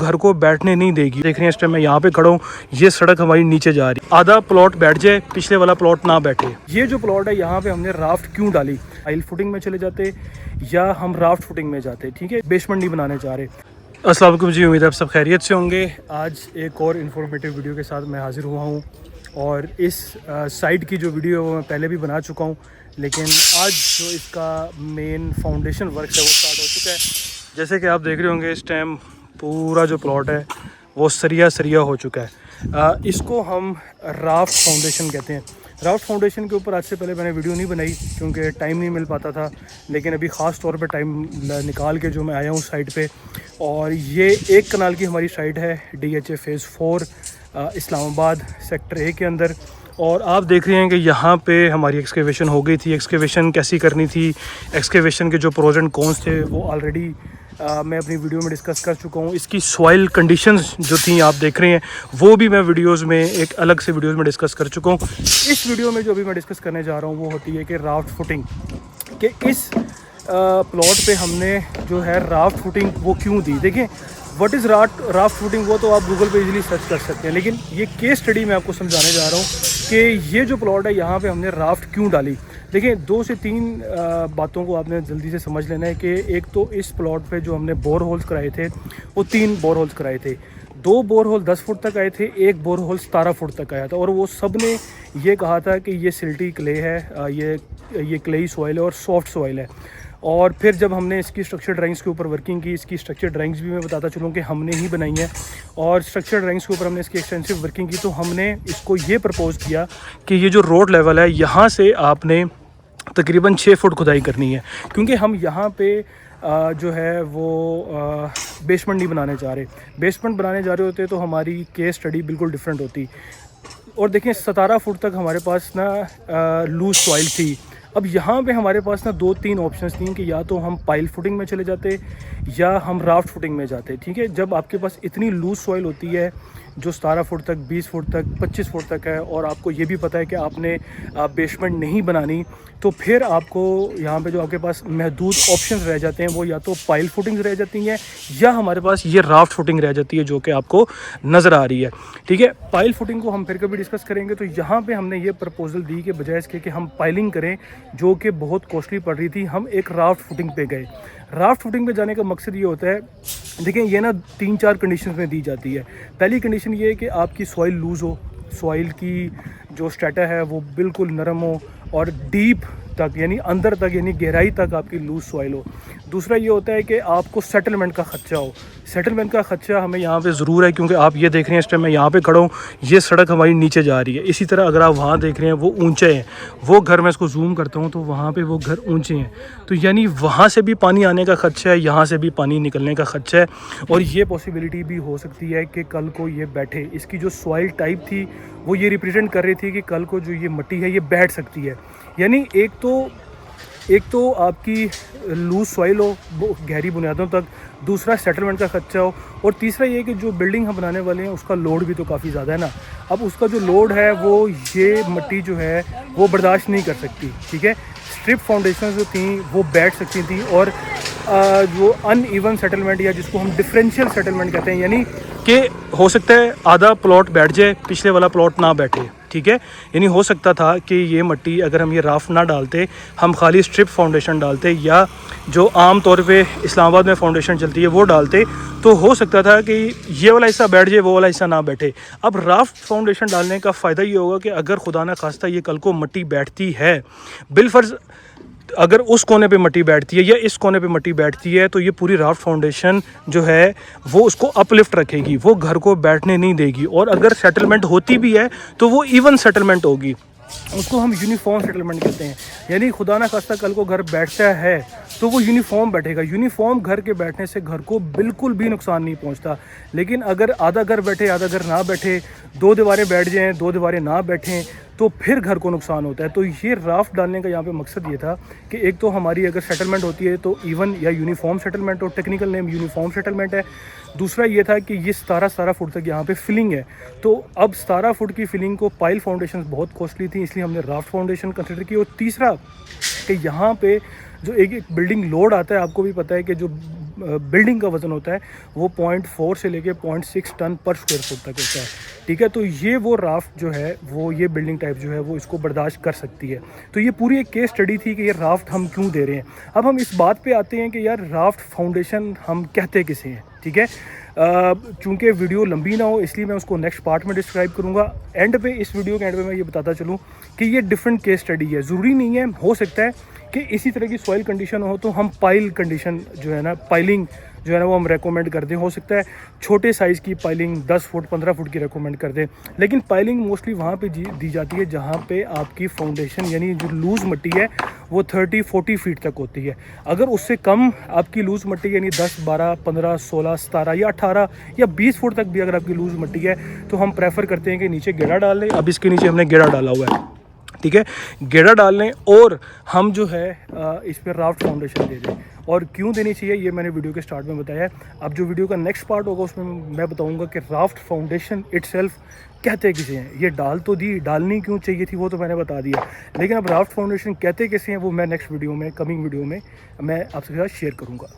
घर को बैठने नहीं देगी। देख रहे हैं इस टाइम मैं यहाँ पे खड़ा हूँ, ये सड़क हमारी नीचे जा रही है। आधा प्लॉट बैठ जाए, पिछले वाला प्लॉट ना बैठे। ये जो प्लॉट है यहाँ पे हमने राफ्ट क्यों डाली, पाइल फुटिंग में चले जाते या हम राफ्ट फुटिंग में जाते, ठीक है, बेसमेंट नहीं बनाने जा रहे। अस्सलाम वालेकुम जी, उम्मीद है आप सब खैरियत से होंगे। आज एक और इन्फॉर्मेटिव वीडियो के साथ मैं हाजिर हुआ हूँ और इस साइट की जो वीडियो है वो मैं पहले भी बना चुका हूँ, लेकिन आज जो इसका मेन फाउंडेशन वर्क है वो स्टार्ट हो चुका है। जैसे कि आप देख रहे होंगे इस टाइम पूरा जो प्लॉट है वो सरिया हो चुका है। इसको हम राफ्ट फाउंडेशन कहते हैं। राफ्ट फाउंडेशन के ऊपर आज से पहले मैंने वीडियो नहीं बनाई क्योंकि टाइम नहीं मिल पाता था, लेकिन अभी ख़ास तौर पे टाइम निकाल के जो मैं आया हूँ साइट पे। और ये 1 कनाल की हमारी साइट है, DHA phase 4 Islamabad sector A के अंदर। और आप देख रहे हैं कि यहाँ पे हमारी एक्सकेवेशन हो गई थी। एक्सकेवेशन कैसी करनी थी, एक्सकेवेशन के जो प्रोज एंड कॉन्स थे वो ऑलरेडी मैं अपनी वीडियो में डिस्कस कर चुका हूँ। इसकी सॉइल कंडीशंस जो थी आप देख रहे हैं वो भी मैं वीडियोस में एक अलग से वीडियोस में डिस्कस कर चुका हूँ। इस वीडियो में जो अभी मैं डिस्कस करने जा रहा हूँ वो होती है कि राफ्ट फुटिंग, कि इस प्लॉट पे हमने जो है राफ्ट फुटिंग वो क्यों दी। देखिए व्हाट इज़ राफ्ट फुटिंग वो तो आप गूगल पे इजीली सर्च कर सकते हैं, लेकिन ये केस स्टडी मैं आपको समझाने जा रहा हूँ कि ये जो प्लॉट है यहाँ पे हमने राफ्ट क्यों डाली। देखिए 2 से 3 बातों को आपने जल्दी से समझ लेना है कि एक तो इस प्लॉट पे जो हमने बोर होल्स कराए थे वो 3 बोर होल्स कराए थे। 2 बोर होल 10 फुट तक आए थे, 1 बोर होल 17 फुट तक आया था। और वो सब ने ये कहा था कि ये सिल्टी क्ले है, ये क्लेई सॉइल है और सॉफ्ट सॉइल है। और फिर जब हमने इसकी स्ट्रक्चर ड्राइंग्स के ऊपर वर्किंग की, इसकी स्ट्रक्चर ड्राइंग्स भी मैं बताता चलूँ कि हमने ही बनाई है, और स्ट्रक्चर ड्राइंग्स के ऊपर हमने इसकी एक्सटेंसिव वर्किंग की, तो हमने इसको ये प्रपोज़ किया कि ये जो रोड लेवल है यहाँ से आपने तकरीबन 6 फुट खुदाई करनी है, क्योंकि हम यहाँ पे जो है वो बेसमेंट नहीं बनाने जा रहे। बेसमेंट बनाने जा रहे होते तो हमारी केस स्टडी बिल्कुल डिफरेंट होती। और देखें 17 फुट तक हमारे पास ना लूज सॉइल थी। अब यहाँ पे हमारे पास ना 2-3 ऑप्शंस थी कि या तो हम पाइल फुटिंग में चले जाते या हम राफ्ट फुटिंग में जाते, ठीक है। जब आपके पास इतनी लूज सॉइल होती है जो 17 फुट तक, 20 फुट तक, 25 फुट तक है, और आपको ये भी पता है कि आपने बेसमेंट नहीं बनानी, तो फिर आपको यहाँ पे जो आपके पास महदूद ऑप्शंस रह जाते हैं वो या तो पाइल फुटिंग्स रह जाती हैं या हमारे पास ये राफ्ट फुटिंग रह जाती है जो कि आपको नज़र आ रही है, ठीक है। पाइल फुटिंग को हम फिर कभी डिस्कस करेंगे। तो यहाँ पे हमने ये प्रपोजल दी कि बजाय इसके कि हम पाइलिंग करें जो कि बहुत कॉस्टली पड़ रही थी, हम एक राफ्ट फुटिंग पे गए। राफ्ट फुटिंग पे जाने का मकसद ये होता है, देखिए ये ना 3-4 कंडीशंस में दी जाती है। पहली कंडीशन ये है कि आपकी सॉइल लूज़ हो, सॉइल की जो स्टेटा है वो बिल्कुल नरम हो और डीप तक यानी अंदर तक यानी गहराई तक आपकी लूज सॉइल हो। दूसरा ये होता है कि आपको सेटलमेंट का खर्चा हो। सेटलमेंट का खर्चा हमें यहाँ पे ज़रूर है, क्योंकि आप ये देख रहे हैं इस टाइम मैं यहाँ पे खड़ा हूँ, ये सड़क हमारी नीचे जा रही है। इसी तरह अगर आप वहाँ देख रहे हैं वो ऊंचे हैं, वो घर मैं इसको जूम करता हूँ तो वहाँ पे वो घर ऊंचे हैं, तो यानी वहाँ से भी पानी आने का खर्चा है, यहाँ से भी पानी निकलने का खर्चा है। और ये पॉसिबिलिटी भी हो सकती है कि कल को ये बैठे। इसकी जो सॉइल टाइप थी वो ये रिप्रेजेंट कर रही थी कि कल को जो ये मिट्टी है ये बैठ सकती है। यानी एक तो आपकी लूज सॉइल हो गहरी बुनियादों तक, दूसरा सेटलमेंट का खर्चा हो, और तीसरा ये कि जो बिल्डिंग हम बनाने वाले हैं उसका लोड भी तो काफ़ी ज़्यादा है ना। अब उसका जो लोड है वो ये मिट्टी जो है वो बर्दाश्त नहीं कर सकती, ठीक है। स्ट्रिप फाउंडेशन जो थी वो बैठ सकती थी, और जो अनइवन सेटलमेंट या जिसको हम डिफरेंशियल सेटलमेंट कहते हैं, यानी कि हो सकता है आधा प्लॉट बैठ जाए, पिछले वाला प्लॉट ना बैठे, ठीक है। यानी हो सकता था कि ये मिट्टी अगर हम ये राफ्ट ना डालते, हम खाली स्ट्रिप फाउंडेशन डालते या जो आम तौर पे इस्लामाबाद में फाउंडेशन चलती है वो डालते, तो हो सकता था कि ये वाला हिस्सा बैठ जाए, वो वाला हिस्सा ना बैठे। अब राफ्ट फाउंडेशन डालने का फ़ायदा ये होगा कि अगर खुदा ना खास्ता ये कल को मिट्टी बैठती है, बिलफर्ज अगर उस कोने पे मिट्टी बैठती है या इस कोने पे मिट्टी बैठती है, तो ये पूरी राफ्ट फाउंडेशन जो है वो उसको अपलिफ्ट रखेगी, वो घर को बैठने नहीं देगी। और अगर सेटलमेंट होती भी है तो वो इवन सेटलमेंट होगी, उसको हम यूनिफॉर्म सेटलमेंट कहते हैं। यानी खुदा ना खास्ता कल को घर बैठता है तो वो यूनिफॉर्म बैठेगा। यूनिफॉर्म घर के बैठने से घर को बिल्कुल भी नुकसान नहीं पहुंचता। लेकिन अगर आधा घर बैठे आधा घर ना बैठे, 2 दीवारें बैठ जाएं 2 दीवारें ना बैठें, तो फिर घर को नुकसान होता है। तो ये राफ्ट डालने का यहाँ पे मकसद ये था कि एक तो हमारी अगर सेटलमेंट होती है तो इवन या यूनिफॉर्म सेटलमेंट, और टेक्निकल नेम यूनिफॉर्म सेटलमेंट है। दूसरा ये था कि ये 17 फुट तक यहाँ पे फिलिंग है, तो अब 17 फुट की फिलिंग को पाइल फाउंडेशन बहुत कॉस्टली थी, इसलिए हमने राफ्ट फाउंडेशन कंसिडर की। और तीसरा कि यहाँ पे जो एक बिल्डिंग लोड आता है, आपको भी पता है कि जो बिल्डिंग का वज़न होता है वो 0.4 से लेके 0.6 टन पर स्क्वायर फुट तक होता है, ठीक है। तो ये वो राफ्ट जो है वो ये बिल्डिंग टाइप जो है वो इसको बर्दाश्त कर सकती है। तो ये पूरी एक केस स्टडी थी कि ये राफ्ट हम क्यों दे रहे हैं। अब हम इस बात पे आते हैं कि यार राफ्ट फाउंडेशन हम कहते किसे हैं, ठीक है। चूँकि वीडियो लंबी ना हो इसलिए मैं उसको नेक्स्ट पार्ट में डिस्क्राइब करूँगा। एंड पे इस वीडियो के एंड पे मैं ये बताता चलूँ कि ये डिफरेंट केस स्टडी है, ज़रूरी नहीं है, हो सकता है कि इसी तरह की सॉइल कंडीशन हो तो हम पाइल कंडीशन जो है ना, पाइलिंग जो है ना वो हम रेकमेंड कर दें। हो सकता है छोटे साइज़ की पाइलिंग 10 फुट 15 फुट की रेकमेंड कर दें, लेकिन पाइलिंग मोस्टली वहाँ पे दी जाती है जहाँ पे आपकी फाउंडेशन यानी जो लूज़ मिट्टी है वो 30-40 फीट तक होती है। अगर उससे कम आपकी लूज़ मिट्टी यानी 10 12 15 16 17 या 18 या 20 फुट तक भी अगर आपकी लूज़ मिट्टी है तो हम प्रेफर करते हैं कि नीचे गेड़ा डाल लें। अब इसके नीचे हमने गेड़ा डाला हुआ है, ठीक है, गेड़ा डाल लें और हम जो है इस पर राफ्ट फाउंडेशन दे दें। और क्यों देनी चाहिए ये मैंने वीडियो के स्टार्ट में बताया है। अब जो वीडियो का नेक्स्ट पार्ट होगा उसमें मैं बताऊंगा कि राफ्ट फाउंडेशन इटसेल्फ कहते किसे हैं। ये डाल तो दी, डालनी क्यों चाहिए थी वो तो मैंने बता दिया, लेकिन अब राफ्ट फाउंडेशन कहते कैसे हैं वो मैं नेक्स्ट वीडियो में, कमिंग वीडियो में मैं आपके साथ शेयर करूँगा।